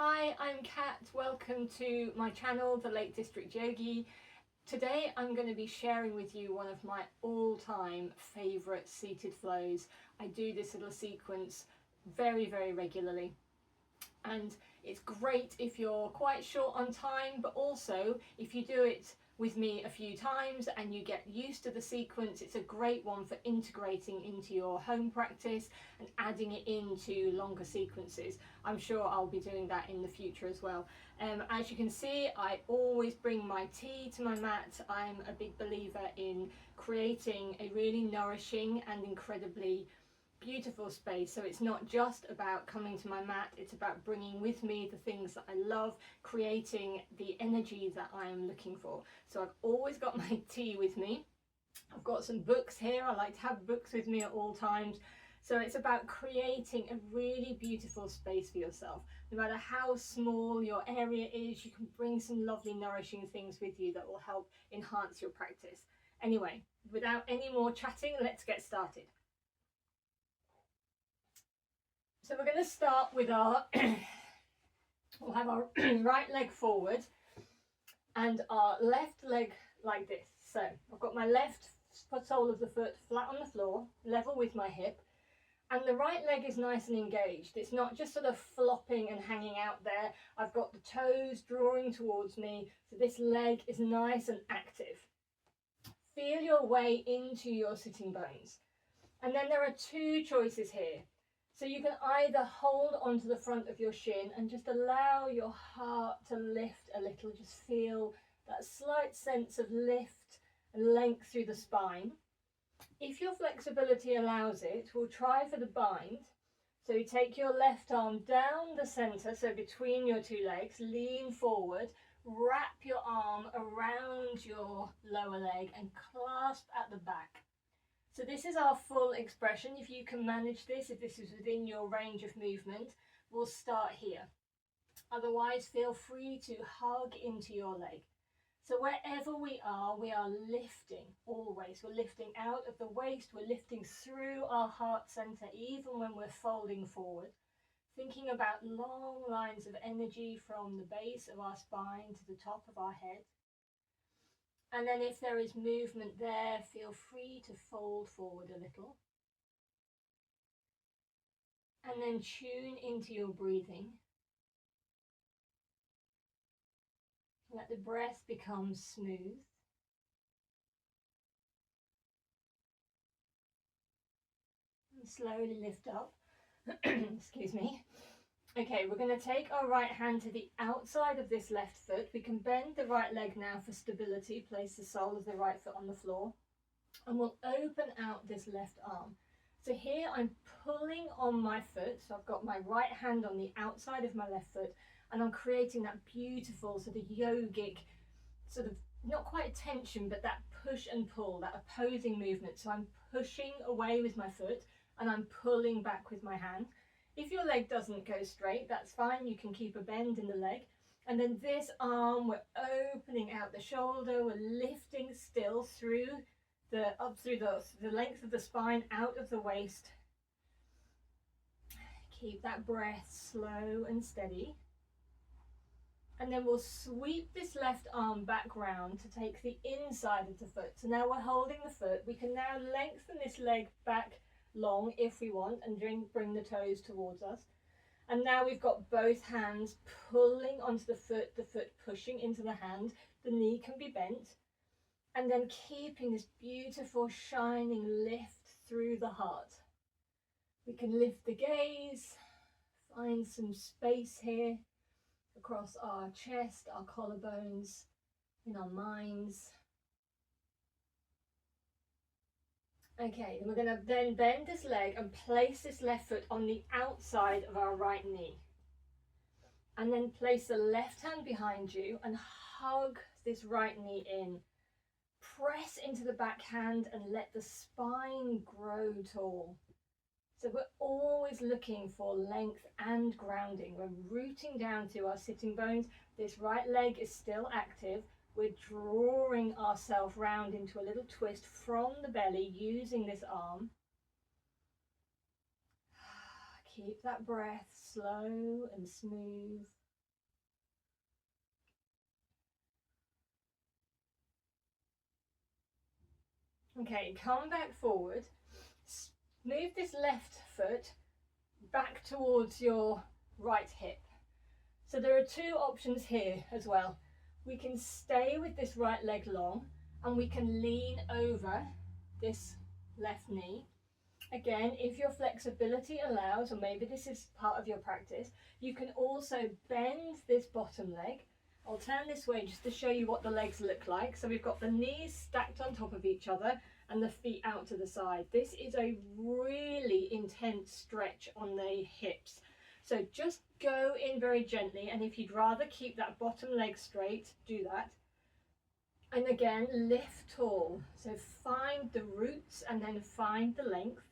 Hi, I'm Kat. Welcome to my channel, The Lake District Yogi. Today I'm going to be sharing with you one of my all-time favourite seated flows. I do this little sequence very regularly, and it's great if you're quite short on time, but also if you do it with me a few times and you get used to the sequence. It's a great one for integrating into your home practice and adding it into longer sequences. I'm sure I'll be doing that in the future as well. As you can see, I always bring my tea to my mat. I'm a big believer in creating a really nourishing and incredibly beautiful space. So it's not just about coming to my mat, it's about bringing with me the things that I love, creating the energy that I am looking for. So I've always got my tea with me. I've got some books here. I like to have books with me at all times. So it's about creating a really beautiful space for yourself. No matter how small your area is, you can bring some lovely nourishing things with you that will help enhance your practice. Anyway, without any more chatting, let's get started. So we're going to start with our, we'll have our right leg forward and our left leg like this. So I've got my left sole of the foot flat on the floor, level with my hip, and the right leg is nice and engaged. It's not just sort of flopping and hanging out there. I've got the toes drawing towards me, so this leg is nice and active. Feel your way into your sitting bones. And then there are two choices here. So you can either hold onto the front of your shin and just allow your heart to lift a little, just feel that slight sense of lift and length through the spine. If your flexibility allows it, we'll try for the bind. So you take your left arm down the center, so between your two legs, lean forward, wrap your arm around your lower leg and clasp at the back. So this is our full expression. If you can manage this, if this is within your range of movement, we'll start here. Otherwise, feel free to hug into your leg. So wherever we are lifting always. We're lifting out of the waist, we're lifting through our heart center, even when we're folding forward. Thinking about long lines of energy from the base of our spine to the top of our head. And then if there is movement there, feel free to fold forward a little. And then tune into your breathing. Let the breath become smooth. And slowly lift up. Excuse me. Okay, we're going to take our right hand to the outside of this left foot. We can bend the right leg now for stability. Place the sole of the right foot on the floor. And we'll open out this left arm. So here I'm pulling on my foot. So I've got my right hand on the outside of my left foot. And I'm creating that beautiful sort of yogic, sort of not quite tension, but that push and pull, that opposing movement. So I'm pushing away with my foot and I'm pulling back with my hand. If your leg doesn't go straight, that's fine. You can keep a bend in the leg. And then this arm, we're opening out the shoulder. We're lifting still through up through the length of the spine, out of the waist. Keep that breath slow and steady. And then we'll sweep this left arm back round to take the inside of the foot. So now we're holding the foot. We can now lengthen this leg back long if we want and bring the toes towards us. And now we've got both hands pulling onto the foot pushing into the hand. The knee can be bent. And then keeping this beautiful shining lift through the heart. We can lift the gaze, find some space here across our chest, our collarbones, in our minds. Okay, then we're going to then bend this leg and place this left foot on the outside of our right knee. And then place the left hand behind you and hug this right knee in. Press into the back hand and let the spine grow tall. So we're always looking for length and grounding. We're rooting down to our sitting bones. This right leg is still active. We're drawing ourselves round into a little twist from the belly using this arm. Keep that breath slow and smooth. Okay, come back forward. Move this left foot back towards your right hip. So there are two options here as well. We can stay with this right leg long and we can lean over this left knee. Again, if your flexibility allows, or maybe this is part of your practice, you can also bend this bottom leg. I'll turn this way just to show you what the legs look like. So we've got the knees stacked on top of each other and the feet out to the side. This is a really intense stretch on the hips. So just go in very gently, and if you'd rather keep that bottom leg straight, do that. And again, lift tall. So find the roots and then find the length.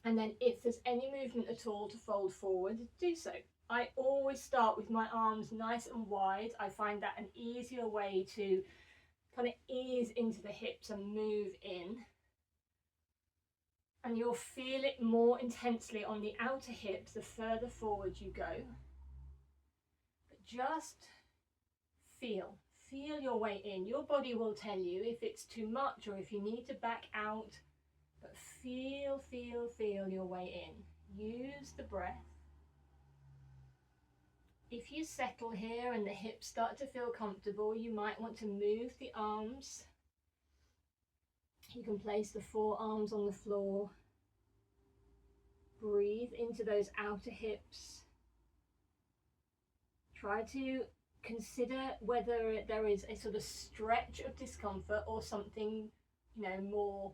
And then if there's any movement at all to fold forward, do so. I always start with my arms nice and wide. I find that an easier way to kind of ease into the hips and move in. And you'll feel it more intensely on the outer hips the further forward you go. But just feel your way in. Your body will tell you if it's too much or if you need to back out. But feel your way in. Use the breath. If you settle here and the hips start to feel comfortable, you might want to move the arms. You can place the forearms on the floor. Breathe into those outer hips. Try to consider whether there is a sort of stretch of discomfort or something, more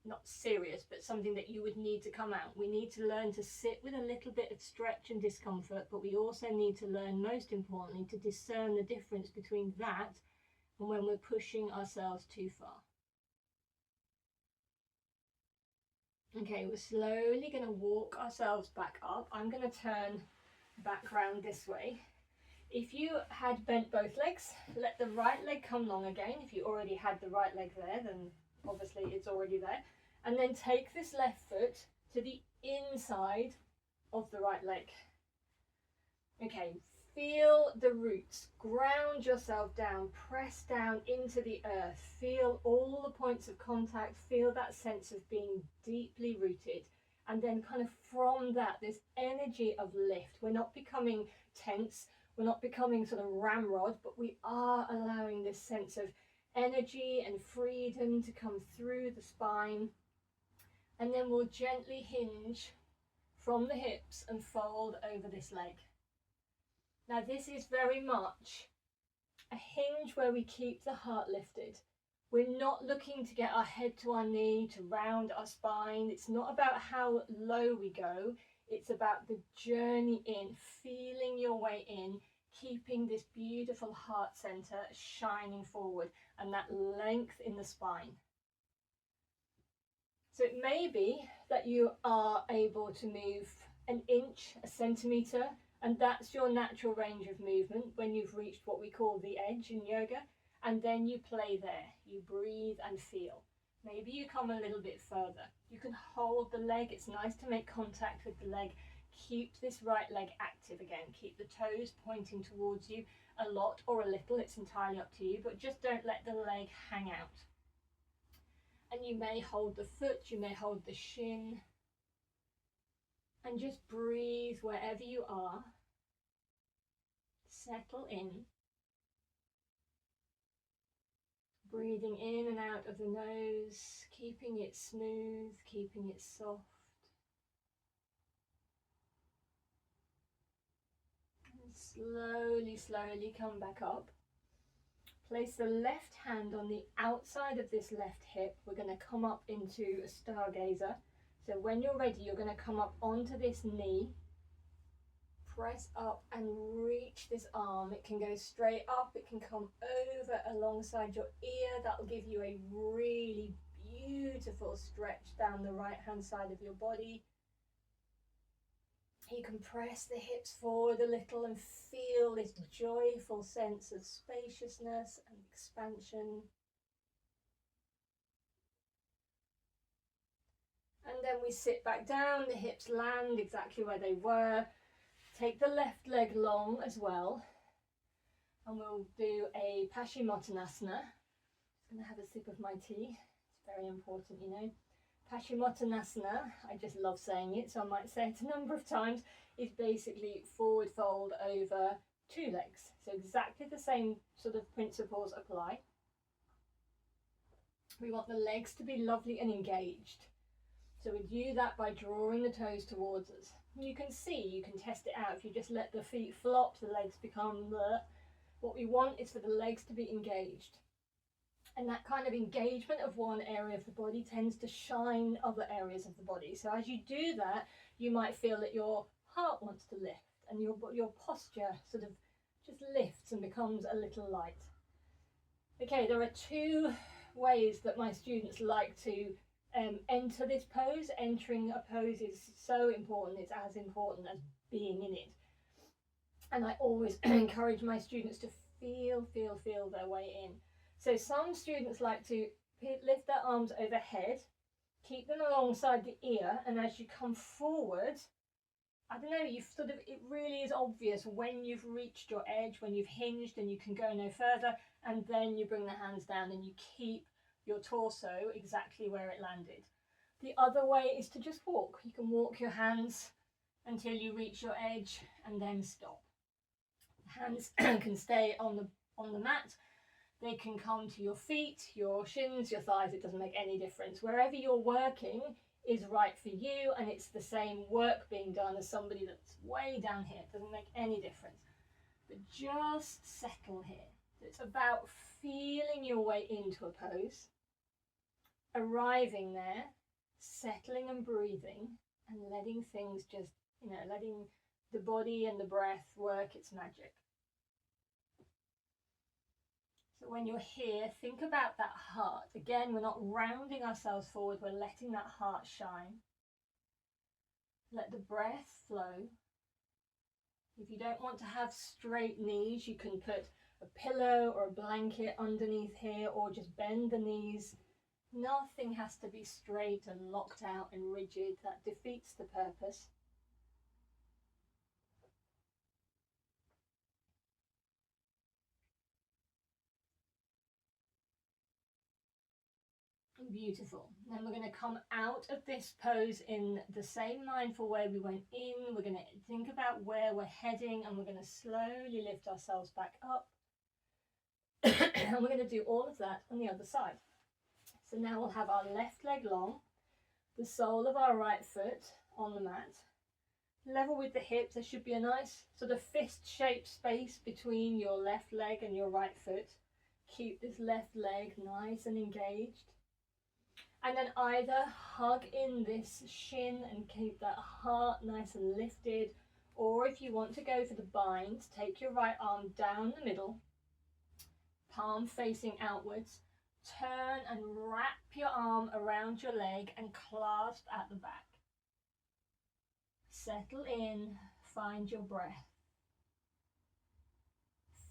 not serious, but something that you would need to come out. We need to learn to sit with a little bit of stretch and discomfort, but we also need to learn, most importantly, to discern the difference between that and when we're pushing ourselves too far. Okay, we're slowly going to walk ourselves back up. I'm going to turn back round this way. If you had bent both legs, let the right leg come long again. If you already had the right leg there, then obviously it's already there. And then take this left foot to the inside of the right leg. Okay, feel the roots. Ground yourself down. Press down into the earth. Feel all the points of contact. Feel that sense of being deeply rooted. And then kind of from that, this energy of lift. We're not becoming tense. We're not becoming sort of ramrod, but we are allowing this sense of energy and freedom to come through the spine. And then we'll gently hinge from the hips and fold over this leg. Now this is very much a hinge where we keep the heart lifted. We're not looking to get our head to our knee, to round our spine. It's not about how low we go. It's about the journey in, feeling your way in, keeping this beautiful heart center shining forward and that length in the spine. So it may be that you are able to move an inch, a centimetre, and that's your natural range of movement when you've reached what we call the edge in yoga, and then you play there. You breathe and feel. Maybe you come a little bit further. You can hold the leg. It's nice to make contact with the leg. Keep this right leg active again. Keep the toes pointing towards you a lot or a little. It's entirely up to you, but just don't let the leg hang out. And you may hold the foot, you may hold the shin, and just breathe wherever you are. Settle in. Breathing in and out of the nose, keeping it smooth, keeping it soft. And slowly come back up. Place the left hand on the outside of this left hip. We're going to come up into a stargazer. So when you're ready, you're going to come up onto this knee. Press up and reach this arm. It can go straight up. It can come over alongside your ear. That will give you a really beautiful stretch down the right hand side of your body. You can press the hips forward a little and feel this joyful sense of spaciousness and expansion. And then we sit back down, the hips land exactly where they were. Take the left leg long as well. And we'll do a Paschimottanasana. Just going to have a sip of my tea. It's very important, you know. Paschimottanasana, I just love saying it, so I might say it a number of times, is basically forward fold over two legs. So exactly the same sort of principles apply. We want the legs to be lovely and engaged. So we do that by drawing the toes towards us. You can see, you can test it out. If you just let the feet flop, the legs become the... What we want is for the legs to be engaged. And that kind of engagement of one area of the body tends to shine other areas of the body. So as you do that, you might feel that your heart wants to lift and your posture sort of just lifts and becomes a little light. Okay, there are two ways that my students like to enter this pose. Entering a pose is so important. It's as important as being in it. And I always encourage my students to feel their way in. So some students like to lift their arms overhead, keep them alongside the ear, and as you come forward, I don't know, it really is obvious when you've reached your edge, when you've hinged and you can go no further, and then you bring the hands down and you keep your torso exactly where it landed. The other way is to just walk. You can walk your hands until you reach your edge and then stop. The hands can stay on the mat. They can come to your feet, your shins, your thighs. It doesn't make any difference. Wherever you're working is right for you, and it's the same work being done as somebody that's way down here. It doesn't make any difference. But just settle here. It's about feeling your way into a pose, arriving there, settling and breathing, and letting things just, letting the body and the breath work its magic. So when you're here, think about that heart. Again, we're not rounding ourselves forward, we're letting that heart shine. Let the breath flow. If you don't want to have straight knees, you can put a pillow or a blanket underneath here, or just bend the knees. Nothing has to be straight and locked out and rigid. That defeats the purpose. Beautiful. Then we're going to come out of this pose in the same mindful way we went in. We're going to think about where we're heading, and we're going to slowly lift ourselves back up. And we're going to do all of that on the other side. So now we'll have our left leg long, the sole of our right foot on the mat, level with the hips. There should be a nice sort of fist-shaped space between your left leg and your right foot. Keep this left leg nice and engaged. And then either hug in this shin and keep that heart nice and lifted, or if you want to go for the bind, take your right arm down the middle, palm facing outwards, turn and wrap your arm around your leg and clasp at the back. Settle in, find your breath.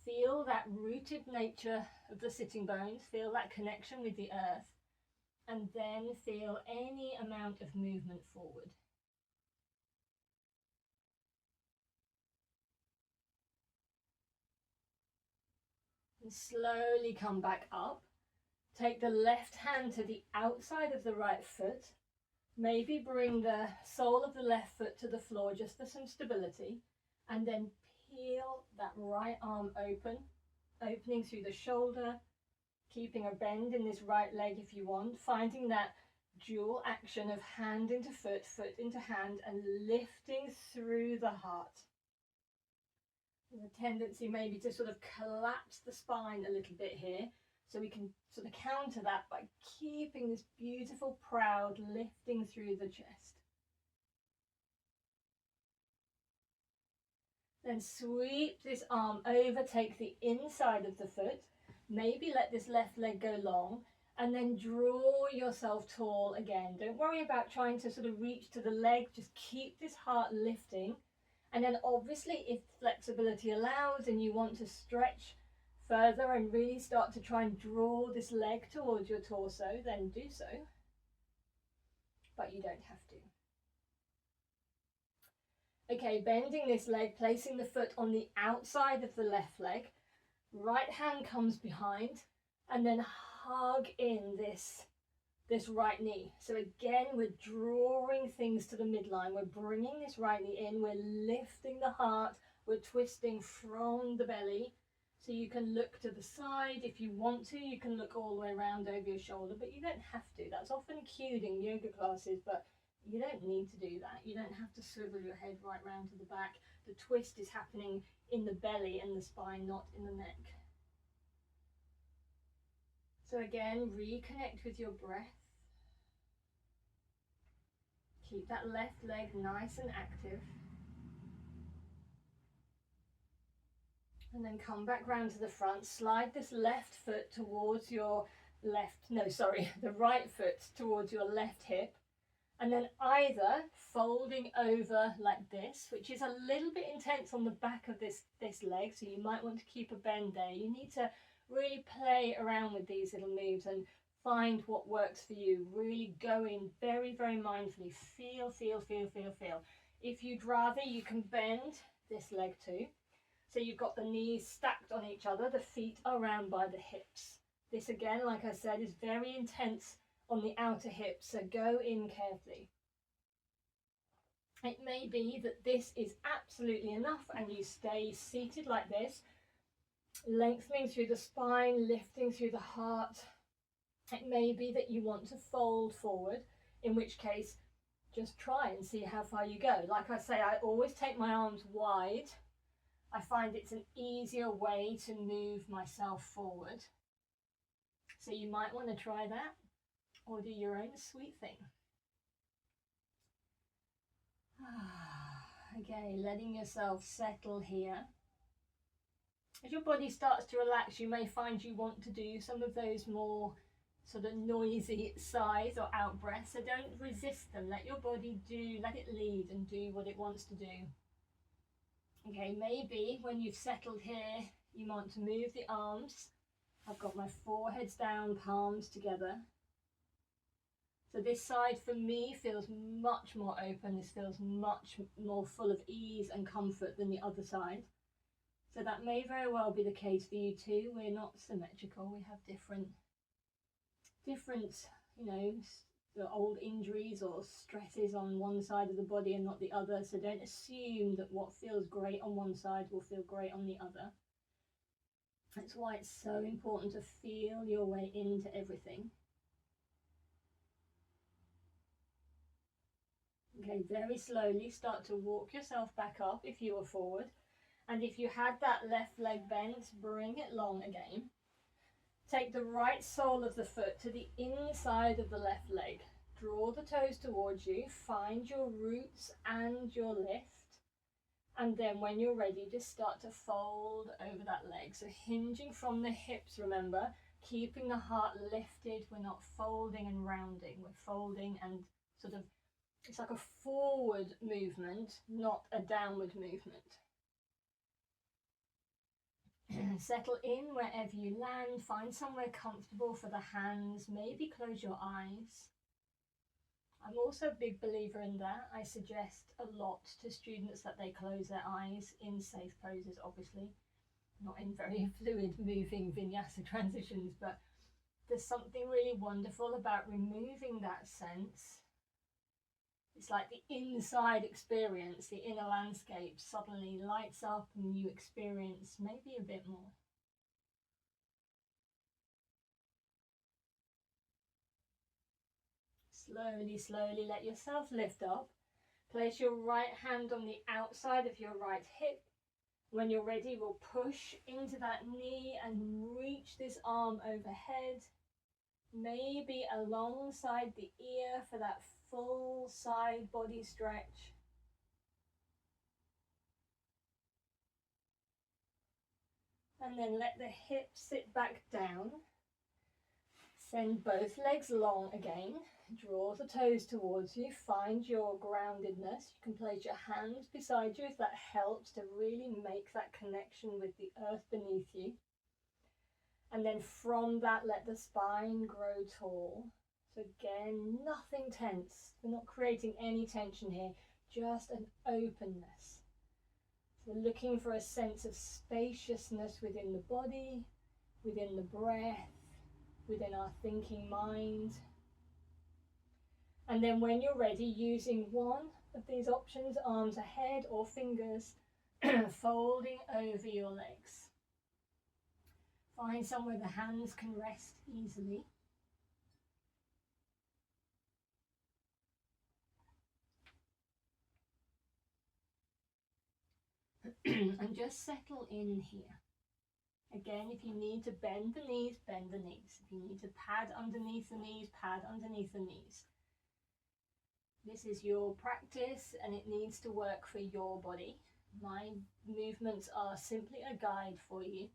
Feel that rooted nature of the sitting bones, feel that connection with the earth. And then feel any amount of movement forward. And slowly come back up. Take the left hand to the outside of the right foot. Maybe bring the sole of the left foot to the floor just for some stability. And then peel that right arm open, opening through the shoulder, keeping a bend in this right leg if you want, finding that dual action of hand into foot, foot into hand, and lifting through the heart. There's a tendency maybe to sort of collapse the spine a little bit here, so we can sort of counter that by keeping this beautiful, proud lifting through the chest. Then sweep this arm over, take the inside of the foot. Maybe let this left leg go long, and then draw yourself tall again. Don't worry about trying to sort of reach to the leg, just keep this heart lifting. And then obviously if flexibility allows and you want to stretch further and really start to try and draw this leg towards your torso, then do so. But you don't have to. Okay, bending this leg, placing the foot on the outside of the left leg. Right hand comes behind, and then hug in this this right knee. So again, we're drawing things to the midline. We're bringing this right knee in. We're lifting the heart. We're twisting from the belly. So you can look to the side. If you want to, you can look all the way around over your shoulder, but you don't have to. That's often cued in yoga classes, but you don't need to do that. You don't have to swivel your head right round to the back. The twist is happening in the belly and the spine, not in the neck. So again, reconnect with your breath. Keep that left leg nice and active. And then come back round to the front. Slide this left foot towards your the right foot towards your left hip. And then either folding over like this, which is a little bit intense on the back of this leg, so you might want to keep a bend there. You need to really play around with these little moves and find what works for you. Really go in very, very mindfully. Feel, feel, feel, feel, feel. If you'd rather, you can bend this leg too. So you've got the knees stacked on each other, the feet are round by the hips. This again, like I said, is very intense on the outer hips, so go in carefully. It may be that this is absolutely enough and you stay seated like this, lengthening through the spine, lifting through the heart. It may be that you want to fold forward, in which case just try and see how far you go. Like I say, I always take my arms wide. I find it's an easier way to move myself forward. So you might want to try that or do your own sweet thing. Okay, letting yourself settle here. As your body starts to relax, you may find you want to do some of those more sort of noisy sighs or out breaths. So don't resist them. Let your body let it lead and do what it wants to do. Okay, maybe when you've settled here, you want to move the arms. I've got my foreheads down, palms together. So this side for me feels much more open. This feels much more full of ease and comfort than the other side. So that may very well be the case for you too. We're not symmetrical. We have different, the old injuries or stresses on one side of the body and not the other. So don't assume that what feels great on one side will feel great on the other. That's why it's so important to feel your way into everything. Okay, very slowly start to walk yourself back up if you were forward. And if you had that left leg bent, bring it long again. Take the right sole of the foot to the inside of the left leg. Draw the toes towards you. Find your roots and your lift. And then when you're ready, just start to fold over that leg. So hinging from the hips, remember, keeping the heart lifted. We're not folding and rounding. We're folding and sort of, it's like a forward movement, not a downward movement. Settle in wherever you land. Find somewhere comfortable for the hands. Maybe close your eyes. I'm also a big believer in that. I suggest a lot to students that they close their eyes in safe poses, obviously. Not in very fluid moving vinyasa transitions, but there's something really wonderful about removing that sense. It's like the inside experience, the inner landscape suddenly lights up and you experience maybe a bit more. Slowly, slowly let yourself lift up. Place your right hand on the outside of your right hip. When you're ready, we'll push into that knee and reach this arm overhead. Maybe alongside the ear for that full side body stretch. And then let the hips sit back down. Send both legs long again. Draw the toes towards you. Find your groundedness. You can place your hands beside you if that helps to really make that connection with the earth beneath you. And then from that, let the spine grow tall. So again, nothing tense. We're not creating any tension here, just an openness. So we're looking for a sense of spaciousness within the body, within the breath, within our thinking mind. And then when you're ready, using one of these options, arms ahead or fingers, folding over your legs. Find somewhere the hands can rest easily. And just settle in here. Again, if you need to bend the knees, bend the knees. If you need to pad underneath the knees, pad underneath the knees. This is your practice and it needs to work for your body. My movements are simply a guide for you.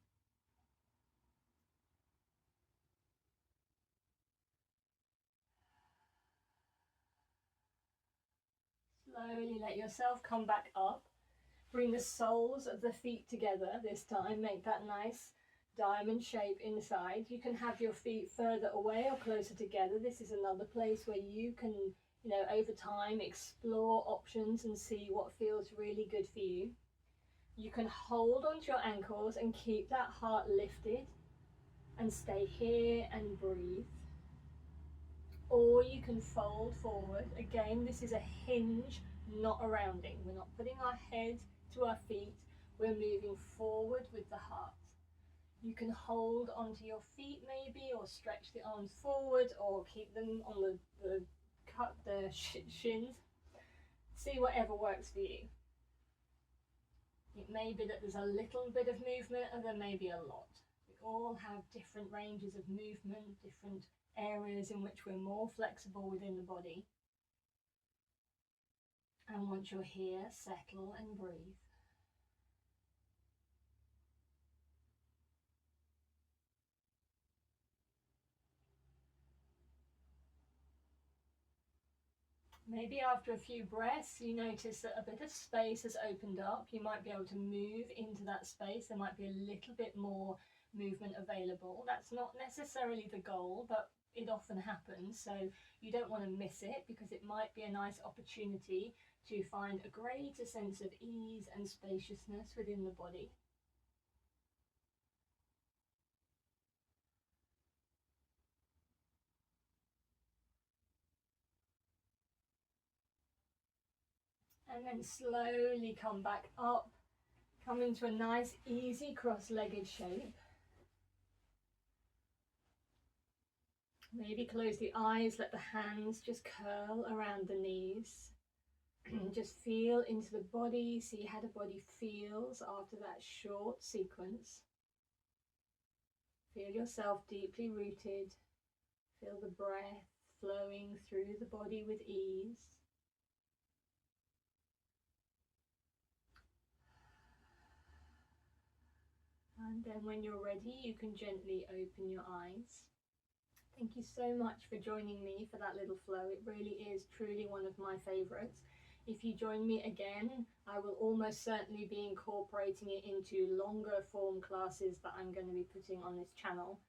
Slowly let yourself come back up. Bring the soles of the feet together this time. Make that nice diamond shape inside. You can have your feet further away or closer together. This is another place where you can, over time explore options and see what feels really good for you. You can hold onto your ankles and keep that heart lifted and stay here and breathe. Or you can fold forward. Again, this is a hinge, not a rounding. We're not putting our head to our feet. We're moving forward with the heart. You can hold onto your feet maybe, or stretch the arms forward, or keep them on the shins. See whatever works for you. It may be that there's a little bit of movement, or there may be a lot. We all have different ranges of movement, different areas in which we're more flexible within the body. And once you're here, settle and breathe. Maybe after a few breaths, you notice that a bit of space has opened up. You might be able to move into that space. There might be a little bit more movement available. That's not necessarily the goal, but it often happens. So you don't want to miss it, because it might be a nice opportunity to find a greater sense of ease and spaciousness within the body. And then slowly come back up, come into a nice easy cross-legged shape. Maybe close the eyes, let the hands just curl around the knees. Just feel into the body, see how the body feels after that short sequence. Feel yourself deeply rooted. Feel the breath flowing through the body with ease. And then when you're ready, you can gently open your eyes. Thank you so much for joining me for that little flow. It really is truly one of my favorites. If you join me again, I will almost certainly be incorporating it into longer form classes that I'm going to be putting on this channel.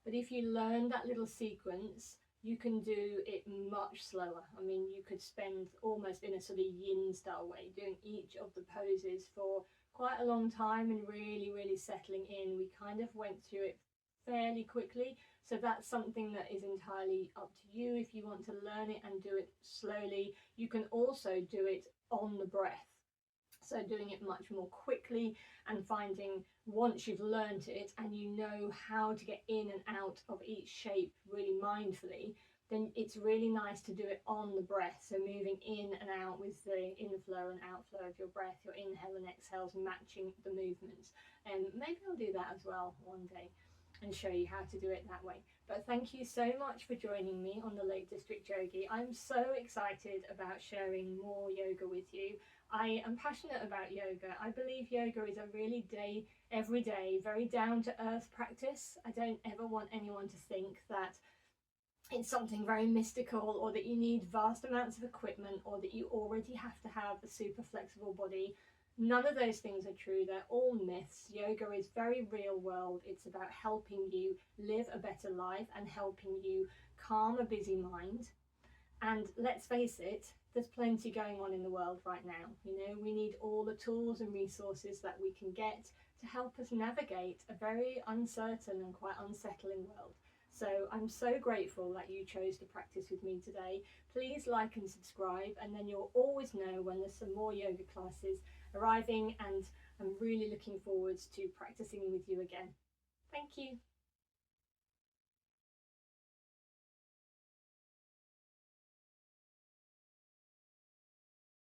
But if you learn that little sequence, you can do it much slower. I mean, you could spend almost in a sort of yin style way, doing each of the poses for quite a long time and really settling in. We kind of went through it fairly quickly, so that's something that is entirely up to you. If you want to learn it and do it slowly, you can also do it on the breath, so doing it much more quickly and finding, once you've learned it and you know how to get in and out of each shape really mindfully, then it's really nice to do it on the breath. So moving in and out with the inflow and outflow of your breath, your inhale and exhales matching the movements. And maybe I'll do that as well one day and show you how to do it that way. But thank you so much for joining me on the Lake District Yogi. I'm so excited about sharing more yoga with you. I am passionate about yoga. I believe yoga is a really everyday, very down to earth practice. I don't ever want anyone to think that it's something very mystical, or that you need vast amounts of equipment, or that you already have to have a super flexible body. None of those things are true. They're all myths. Yoga is very real world. It's about helping you live a better life and helping you calm a busy mind. And let's face it, there's plenty going on in the world right now. We need all the tools and resources that we can get to help us navigate a very uncertain and quite unsettling world. So I'm so grateful that you chose to practice with me today. Please like and subscribe, and then you'll always know when there's some more yoga classes arriving, and I'm really looking forward to practicing with you again. Thank you.